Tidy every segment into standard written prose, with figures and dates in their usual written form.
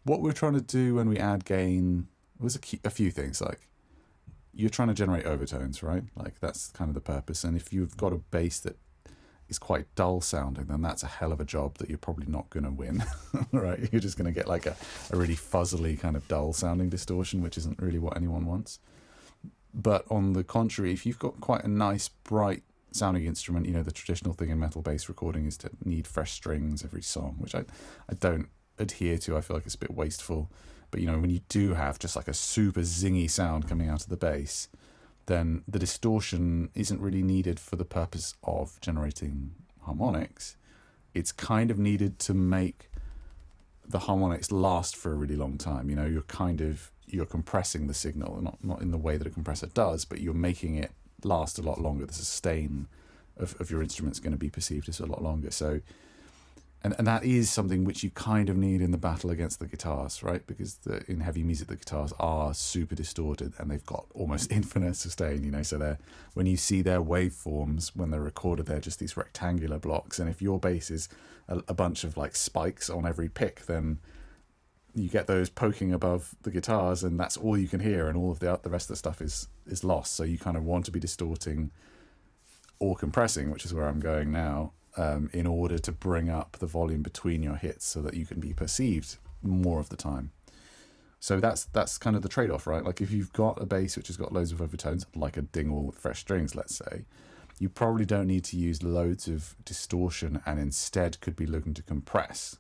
what we're trying to do when we add gain was a few things. Like, you're trying to generate overtones, right? Like, that's kind of the purpose. And if you've got a bass that is quite dull sounding, then that's a hell of a job that you're probably not going to win, right? You're just going to get like a really fuzzily kind of dull sounding distortion, which isn't really what anyone wants. But on the contrary, if you've got quite a nice, bright sounding instrument, you know, the traditional thing in metal bass recording is to need fresh strings every song, which I don't adhere to. I feel like it's a bit wasteful. But, you know, when you do have just like a super zingy sound coming out of the bass, then the distortion isn't really needed for the purpose of generating harmonics. It's kind of needed to make the harmonics last for a really long time. You know, you're compressing the signal, not in the way that a compressor does, but you're making it last a lot longer. The sustain of your instrument's going to be perceived as a lot longer. So, and that is something which you kind of need in the battle against the guitars, right? Because in heavy music, the guitars are super distorted and they've got almost infinite sustain, you know, so when you see their waveforms, when they're recorded, they're just these rectangular blocks. And if your bass is a bunch of like spikes on every pick, then you get those poking above the guitars and that's all you can hear, and all of the rest of the stuff is lost. So you kind of want to be distorting or compressing, which is where I'm going now, in order to bring up the volume between your hits so that you can be perceived more of the time. So that's kind of the trade-off, right? Like, if you've got a bass which has got loads of overtones, like a Dingwall with fresh strings, let's say, you probably don't need to use loads of distortion and instead could be looking to compress,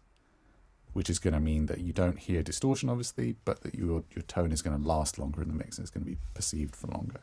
which is going to mean that you don't hear distortion, obviously, but that your tone is going to last longer in the mix and it's going to be perceived for longer.